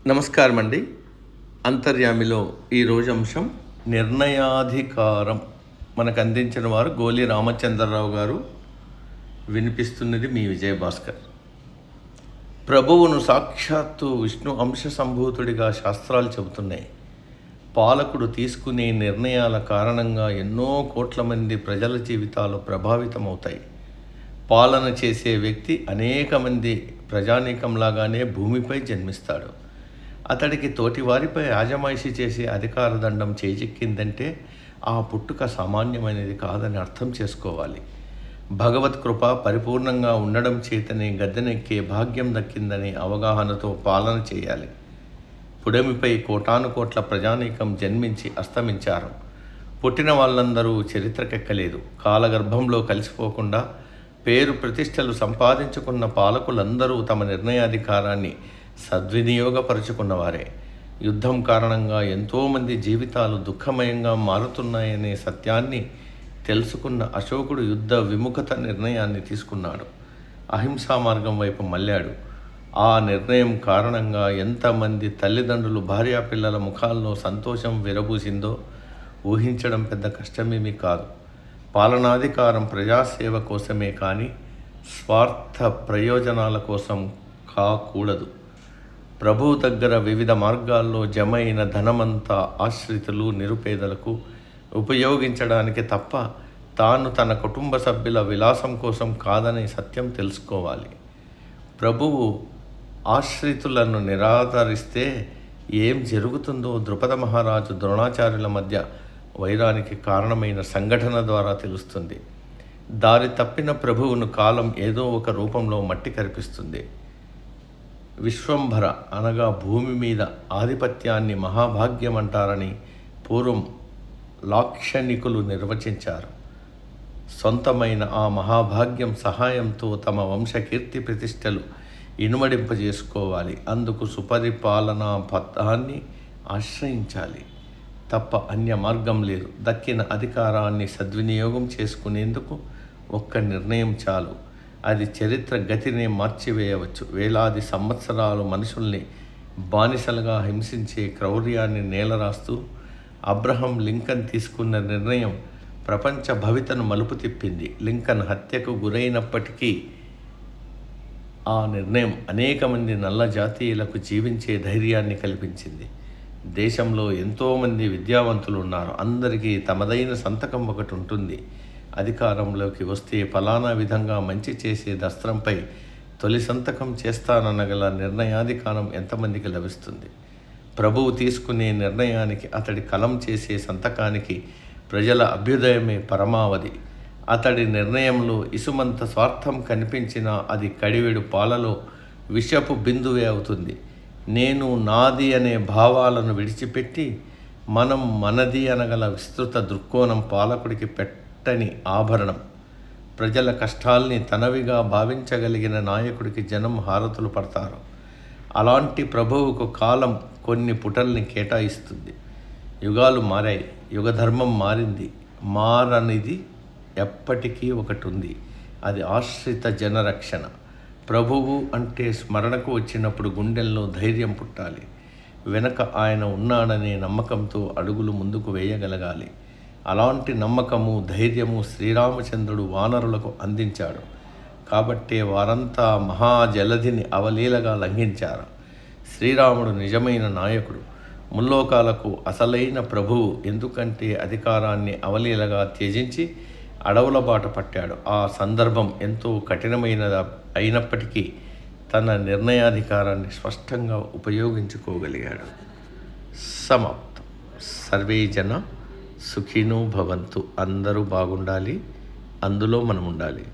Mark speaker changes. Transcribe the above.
Speaker 1: నమస్కారం అండి. అంతర్యామిలో ఈరోజు అంశం నిర్ణయాధికారం. మనకు అందించిన వారు గోలి రామచంద్రరావు గారు. వినిపిస్తున్నది మీ విజయభాస్కర్. ప్రభువును సాక్షాత్తు విష్ణు అంశ సంభూతుడిగా శాస్త్రాలు చెబుతున్నాయి. పాలకుడు తీసుకునే నిర్ణయాల కారణంగా ఎన్నో కోట్ల మంది ప్రజల జీవితాలు ప్రభావితమవుతాయి. పాలన చేసే వ్యక్తి అనేక మంది ప్రజానీకంలాగానే భూమిపై జన్మిస్తాడు. అతడికి తోటివారిపై ఆజమాయిషి చేసే అధికార దండం చేజిక్కిందంటే ఆ పుట్టుక సామాన్యమైనది కాదని అర్థం చేసుకోవాలి. భగవత్ కృప పరిపూర్ణంగా ఉండడం చేతనే గద్దెనెక్కే భాగ్యం దక్కిందని అవగాహనతో పాలన చేయాలి. పుడమిపై కోటాను కోట్ల ప్రజానీకం జన్మించి అస్తమించారు. పుట్టిన వాళ్ళందరూ చరిత్రకెక్కలేదు. కాలగర్భంలో కలిసిపోకుండా పేరు ప్రతిష్టలు సంపాదించుకున్న పాలకులందరూ తమ నిర్ణయాధికారాన్ని సద్వినియోగపరుచుకున్నవారే. యుద్ధం కారణంగా ఎంతోమంది జీవితాలు దుఃఖమయంగా మారుతున్నాయనే సత్యాన్ని తెలుసుకున్న అశోకుడు యుద్ధ విముఖత నిర్ణయాన్ని తీసుకున్నాడు. అహింసా మార్గం వైపు మళ్ళాడు. ఆ నిర్ణయం కారణంగా ఎంతమంది తల్లిదండ్రులు భార్యాపిల్లల ముఖాల్లో సంతోషం విరబూసిందో ఊహించడం పెద్ద కష్టమేమీ కాదు. పాలనాధికారం ప్రజాసేవ కోసమే కానీ స్వార్థ ప్రయోజనాల కోసం కాకూడదు. ప్రభువు దగ్గర వివిధ మార్గాల్లో జమైన ధనమంతా ఆశ్రితులు నిరుపేదలకు ఉపయోగించడానికి తప్ప తాను తన కుటుంబ సభ్యుల విలాసం కోసం కాదనే సత్యం తెలుసుకోవాలి. ప్రభువు ఆశ్రితులను నిరాదరిస్తే ఏం జరుగుతుందో ద్రుపద మహారాజు ద్రోణాచార్యుల మధ్య వైరానికి కారణమైన సంఘటన ద్వారా తెలుస్తుంది. దారి తప్పిన ప్రభువును కాలం ఏదో ఒక రూపంలో మట్టి కరిపిస్తుంది. విశ్వంభర అనగా భూమి మీద ఆధిపత్యాన్ని మహాభాగ్యం అంటారని పూర్వం లాక్షణికులు నిర్వచించారు. సొంతమైన ఆ మహాభాగ్యం సహాయంతో తమ వంశ కీర్తి ప్రతిష్టలు ఇనుమడింపజేసుకోవాలి. అందుకు సుపరిపాలనా పథాన్ని ఆశ్రయించాలి తప్ప అన్య మార్గం లేదు. దక్కిన అధికారాన్ని సద్వినియోగం చేసుకునేందుకు ఒక్క నిర్ణయం చాలు. అది చరిత్ర గతిని మార్చివేయవచ్చు. వేలాది సంవత్సరాలు మనుషుల్ని బానిసలుగా హింసించే క్రౌర్యాన్ని నేలరాస్తూ అబ్రహం లింకన్ తీసుకున్న నిర్ణయం ప్రపంచ భవితను మలుపు తిప్పింది. లింకన్ హత్యకు గురైనప్పటికీ ఆ నిర్ణయం అనేక మంది నల్ల జాతీయులకు జీవించే ధైర్యాన్ని కల్పించింది. దేశంలో ఎంతోమంది విద్యావంతులు ఉన్నారు. అందరికీ తమదైన సంతకం ఒకటి ఉంటుంది. అధికారంలోకి వస్తే ఫలానా విధంగా మంచి చేసే దస్త్రంపై తొలి సంతకం చేస్తాననగల నిర్ణయాధికారం ఎంతమందికి లభిస్తుంది? ప్రభువు తీసుకునే నిర్ణయానికి, అతడి కలం చేసే సంతకానికి ప్రజల అభ్యుదయమే పరమావధి. అతడి నిర్ణయంలో ఇసుమంత స్వార్థం కనిపించినా అది కడివెడు పాలలో విషపు బిందువే అవుతుంది. నేను నాది అనే భావాలను విడిచిపెట్టి మనం మనది అనగల విస్తృత దృక్కోణం పాలకుడికి పెట్టని ఆభరణం. ప్రజల కష్టాల్ని తనవిగా భావించగలిగిన నాయకుడికి జనం హారతులు పడతారు. అలాంటి ప్రభువుకు కాలం కొన్ని పుటల్ని కేటాయిస్తుంది. యుగాలు మారాయి, యుగధర్మం మారింది. మారనిది ఎప్పటికీ ఒకటి ఉంది. అది ఆశ్రిత జనరక్షణ. ప్రభువు అంటే స్మరణకు వచ్చినప్పుడు గుండెల్లో ధైర్యం పుట్టాలి. వెనక ఆయన ఉన్నాడనే నమ్మకంతో అడుగులు ముందుకు వేయగలగాలి. అలాంటి నమ్మకము, ధైర్యము శ్రీరామచంద్రుడు వానరులకు అందించాడు. కాబట్టే వారంతా మహాజలధిని అవలీలగా లంఘించారు. శ్రీరాముడు నిజమైన నాయకుడు, ముల్లోకాలకు అసలైన ప్రభువు. ఎందుకంటే అధికారాన్ని అవలీలగా త్యజించి అడవుల బాట పట్టాడు. ఆ సందర్భం ఎంతో కఠినమైనది అయినప్పటికీ తన నిర్ణయాధికారాన్ని స్పష్టంగా ఉపయోగించుకోగలిగాడు. సమాప్తం. సర్వే జన సుఖినో భవంతు. అందరూ బాగుండాలి, అందులో మనం ఉండాలి.